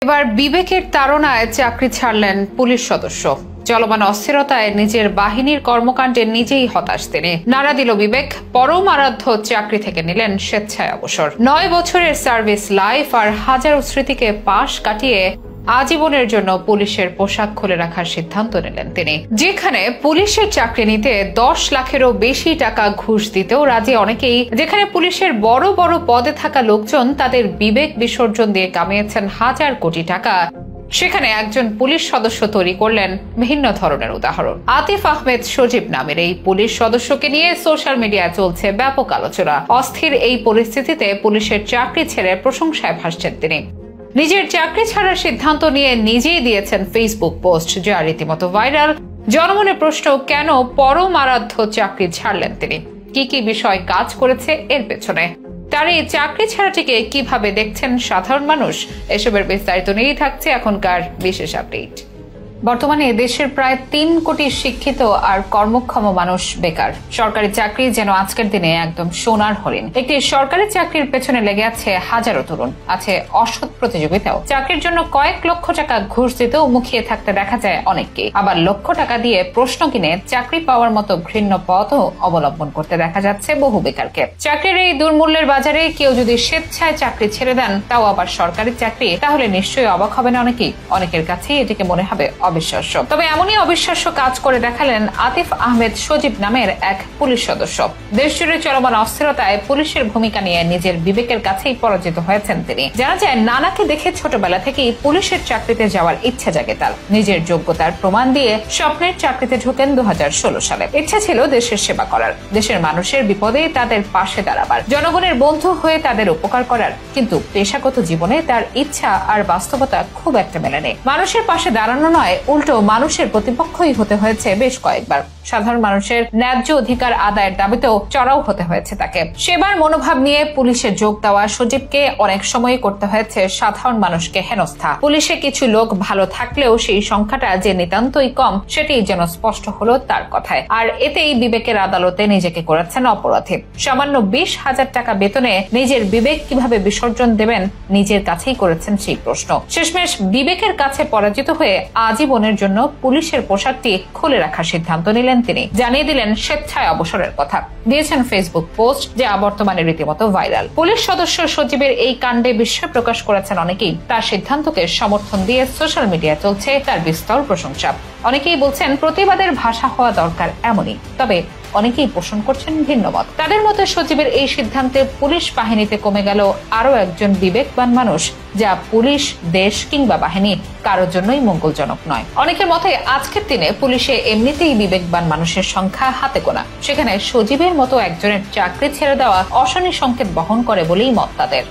এবার বিবেকের তাড়নায় চাকরি ছাড়লেন পুলিশ সদস্য। চলমান অস্থিরতায় নিজের বাহিনীর কর্মকাণ্ডে নিজেই হতাশ তিনি। নাড়া দিল বিবেক, পরম আরাধ্য চাকরি থেকে নিলেন স্বেচ্ছায় অবসর। 9 বছরের সার্ভিস লাইফ আর হাজারো স্মৃতিকে পাশ কাটিয়ে আজীবনের জন্য পুলিশের পোশাক খুলে রাখার সিদ্ধান্ত নিলেন তিনি। যেখানে পুলিশের চাকরি নিতে 10 লাখেরও বেশি টাকা ঘুষ দিতেও রাজি অনেকেই, যেখানে পুলিশের বড় বড় পদে থাকা লোকজন তাদের বিবেক বিসর্জন দিয়ে কামিয়েছেন হাজার কোটি টাকা, সেখানে একজন পুলিশ সদস্য তৈরি করলেন ভিন্ন ধরনের উদাহরণ। আতিফ আহমেদ সজীব নামের এই পুলিশ সদস্যকে নিয়ে সোশ্যাল মিডিয়ায় চলছে ব্যাপক আলোচনা। অস্থির এই পরিস্থিতিতে পুলিশের চাকরি ছেড়ে প্রশংসায় ভাসছেন তিনি। নিজের চাকরি ছাড়ার সিদ্ধান্ত নিয়ে নিজেই দিয়েছেন ফেসবুক পোস্ট, যা রীতিমতো ভাইরাল। জনমনে প্রশ্ন, কেন পরম আরাধ্য চাকরি ছাড়লেন তিনি? কি কি বিষয় কাজ করেছে এর পেছনে? তার এই চাকরি ছাড়াটিকে কিভাবে দেখছেন সাধারণ মানুষ? এসবের বিস্তারিত নিয়েই থাকছে এখনকার বিশেষ আপডেট। বর্তমানে দেশের প্রায় 3 কোটি শিক্ষিত আর কর্মক্ষম মানুষ বেকার। সরকারি চাকরি যেন আজকের দিনে একদম সোনার হরিণ। একটি সরকারি চাকরির পেছনে লেগে আছে হাজারো তরুণ, আছে অসৎ প্রতিযোগিতাও। চাকরির জন্য কয়েক লক্ষ টাকা ঘুষ দিতেও মুখিয়ে থাকতে দেখা যায় অনেককে। আবার লক্ষ টাকা দিয়ে প্রশ্ন কিনে চাকরি পাওয়ার মতো ঘৃণ্য পথও অবলম্বন করতে দেখা যাচ্ছে বহু বেকারকে। চাকরির এই দুর্মূল্যের বাজারে কেউ যদি স্বেচ্ছায় চাকরি ছেড়ে দেন, তাও আবার সরকারি চাকরি, তাহলে নিশ্চয়ই অবাক হবেন অনেকেই। অনেকের কাছেই এটিকে মনে হবে অবিশ্বাস্য। তবে এমনই অবিশ্বাস্য কাজ করে দেখালেন আতিফ আহমেদ সজীব নামের এক পুলিশ সদস্য। দেশজুড়ে চলমান অস্থিরতায় পুলিশের ভূমিকা নিয়ে নিজের বিবেকের কাছেই পরাজিত হয়েছেন তিনি। জানা যায়, নানাকে দেখে ছোটবেলা থেকেই পুলিশের চাকরিতে যাওয়ার ইচ্ছা জাগে তার। নিজের যোগ্যতার প্রমাণ দিয়ে স্বপ্নের চাকরিতে ঢোকেন 2016 সালে। ইচ্ছা ছিল দেশের সেবা করার, দেশের মানুষের বিপদে তাদের পাশে দাঁড়াবার, জনগণের বন্ধু হয়ে তাদের উপকার করার। কিন্তু পেশাগত জীবনে তার ইচ্ছা আর বাস্তবতা খুব একটা মেলেনি। মানুষের পাশে দাঁড়ানো নয়, উল্টো মানুষের প্রতিপক্ষই হতে হয়েছে বেশ কয়েকবার। সাধারণ মানুষের ন্যায্য অধিকার আদায়ের দাবিতেও চড়াও হতে হয়েছে তাকে। সেবার মনোভাব নিয়ে পুলিশে যোগ দেওয়া সজীবকে অনেক সময় করতে হয়েছে সাধারণ মানুষকে হেনস্থা। পুলিশে কিছু লোক ভালো থাকলেও সেই সংখ্যাটা যে নিতান্তই কম, সেটি যেন স্পষ্ট হলো তার কথায়। আর এতেই বিবেকের আদালতে নিজেকে করেছেন অপরাধী। সামান্য 20,000 টাকা বেতনে নিজের বিবেক কিভাবে বিসর্জন দেবেন, নিজের কাছেই করেছেন সেই প্রশ্ন। শেষমেশ বিবেকের কাছে পরাজিত হয়ে আজীবনের জন্য পুলিশের পোশাকটি খুলে রাখার সিদ্ধান্ত নিলেন তিনি। জানিয়ে দিলেন স্বেচ্ছায় অবসরের কথা। দিয়েছেন ফেসবুক পোস্ট, যা বর্তমানে রীতিমতো ভাইরাল। পুলিশ সদস্য সজীবের এই কাণ্ডে বিস্ময় প্রকাশ করেছেন অনেকেই। তার সিদ্ধান্তকে সমর্থন দিয়ে সোশ্যাল মিডিয়ায় চলছে তার বিস্তর প্রশংসা। অনেকেই বলছেন প্রতিবাদের ভাষা হওয়া দরকার এমনই, তবে অনেকেই পোষণ করছেন ভিন্ন মত। তাদের মতে সজীবের এই সিদ্ধান্তে পুলিশ বাহিনীতে কমে গেল আরো একজন বিবেকবান মানুষ, যা পুলিশ, দেশ কিংবা বাহিনী কারোর জন্যই মঙ্গলজনক নয়। অনেকের মতে আজকের দিনে পুলিশে এমনিতেই বিবেকবান মানুষের সংখ্যা হাতে গোনা, সেখানে সজীবের মতো একজনের চাকরি ছেড়ে দেওয়া অশনি সংকেত বহন করে বলেই মত তাদের।